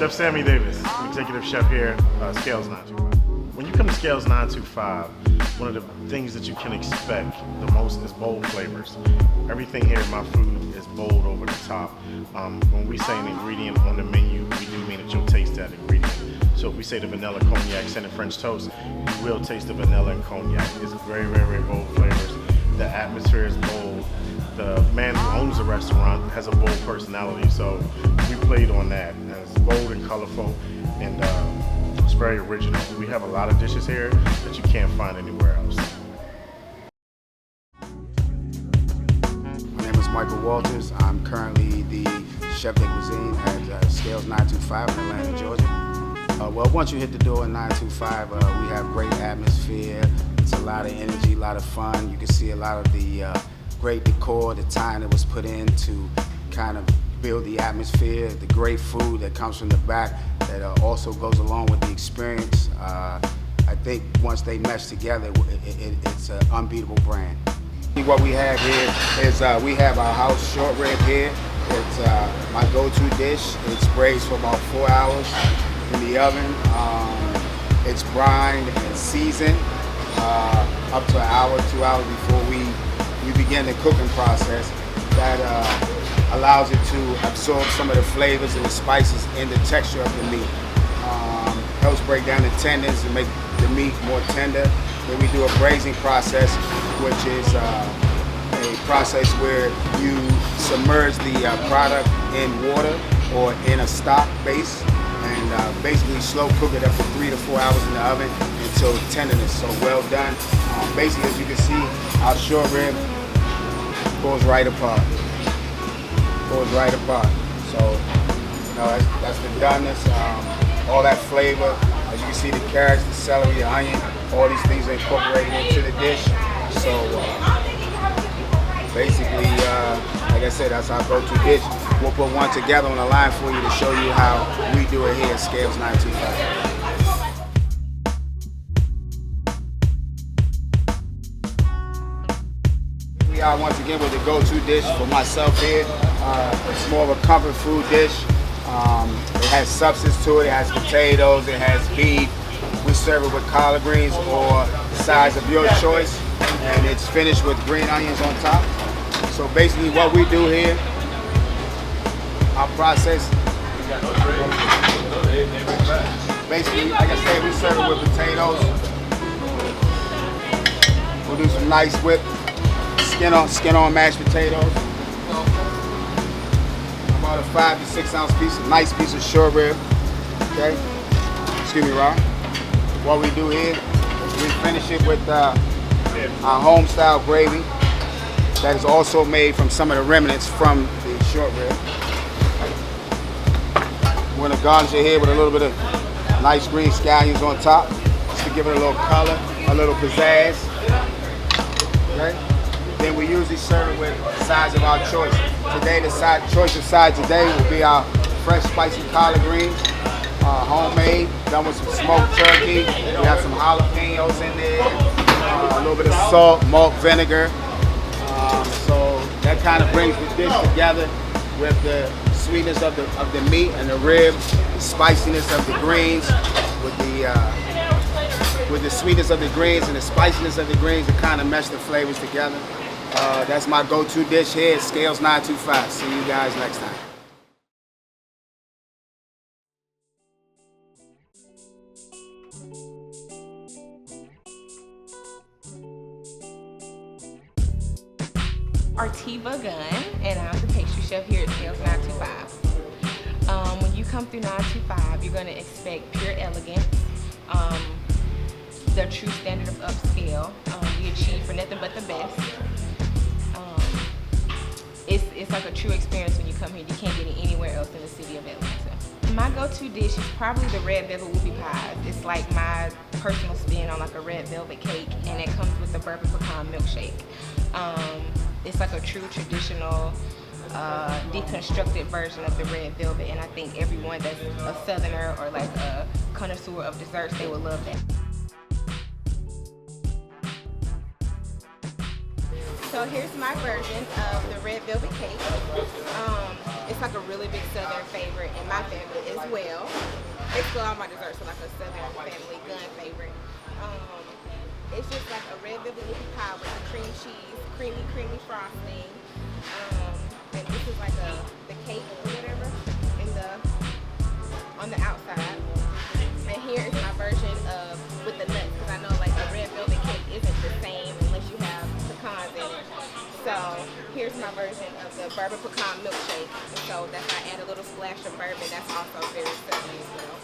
Chef Sammy Davis, executive chef here, Scales 925. When you come to Scales 925, one of the things that you can expect the most is bold flavors. Everything here in my food is bold over the top. When we say an ingredient on the menu, we do mean that you'll taste that ingredient. So if we say the vanilla cognac scented French toast, you will taste the vanilla and cognac. It's very, very, very bold flavors. The atmosphere is bold. The man who owns the restaurant has a bold personality, so we played on that. And it's bold and colorful, and it's very original. We have a lot of dishes here that you can't find anywhere else. My name is Michael Walters. I'm currently the chef de cuisine at Scales 925 in Atlanta, Georgia. Well, once you hit the door in 925, we have great atmosphere. It's a lot of energy, a lot of fun. You can see a lot of the great decor, the time that was put in to kind of build the atmosphere, the great food that comes from the back that also goes along with the experience. I think once they mesh together, it's an unbeatable brand. What we have here is we have our house short rib here. It's my go-to dish. It's braised for about 4 hours in the oven. It's brined and seasoned up to an hour, 2 hours before we begin the cooking process. That allows it to absorb some of the flavors and the spices in the texture of the meat. Helps break down the tendons and make the meat more tender. Then we do a braising process, which is a process where you submerge the product in water or in a stock base, and basically slow cook it up for 3 to 4 hours in the oven until tenderness. So well done. Basically, as you can see, our short rib pulls right apart. Pulls right apart. So, you know, that's the doneness. All that flavor. As you can see, the carrots, the celery, the onion, all these things are incorporated into the dish. So basically, like I said, that's our go-to dish. We'll put one together on the line for you to show you how we do it here at Scales 925. We are once again with the go-to dish for myself here. It's more of a comfort food dish. It has substance to it. It has potatoes. It has beef. We serve it with collard greens or the size of your choice, and it's finished with green onions on top. So basically, what we do here, our process. Basically, like I said, we serve it with potatoes. We'll do some nice whipped skin on mashed potatoes. About a 5 to 6 ounce piece, a nice piece of short rib. Okay, excuse me, Ron. What we do here is we finish it with our home style gravy that is also made from some of the remnants from the short rib. We're gonna garnish it here with a little bit of nice green scallions on top, just to give it a little color, a little pizzazz. Okay. Then we usually serve it with sides of our choice. Today, the choice of sides today will be our fresh spicy collard greens, homemade, done with some smoked turkey. We have some jalapenos in there, a little bit of salt, malt vinegar. So that kind of brings the dish together with the sweetness of the meat and the rib, the spiciness of the greens, with the sweetness of the greens and the spiciness of the greens to kind of mesh the flavors together. That's my go-to dish here at Scales 925. See you guys next time. Artiva Gunn, and I'm the pastry chef here at Scales 925. When you come through 925, you're going to expect pure elegance, the true standard of upscale. We achieve for nothing but the best. It's like a true experience when you come here. You can't get it anywhere else in the city of Atlanta. My go-to dish is probably the red velvet whoopie pies. It's like my personal spin on like a red velvet cake, and it comes with the bourbon pecan milkshake. It's like a true traditional deconstructed version of the red velvet, and I think everyone that's a southerner or like a connoisseur of desserts, they would love that. So here's my version of the red velvet cake. It's like a really big Southern favorite in my family as well. Basically all my desserts are like a Southern family gun favorite. It's just like a red velvet whoopie pie with the cream cheese, creamy frosting. And this is like the cake or whatever on the outside. And here is my version of with the nuts, because I know like a red velvet cake isn't the same unless you have pecans in it. So here's my version of the bourbon pecan milkshake. And so that's I add a little splash of bourbon. That's also very Southern as well.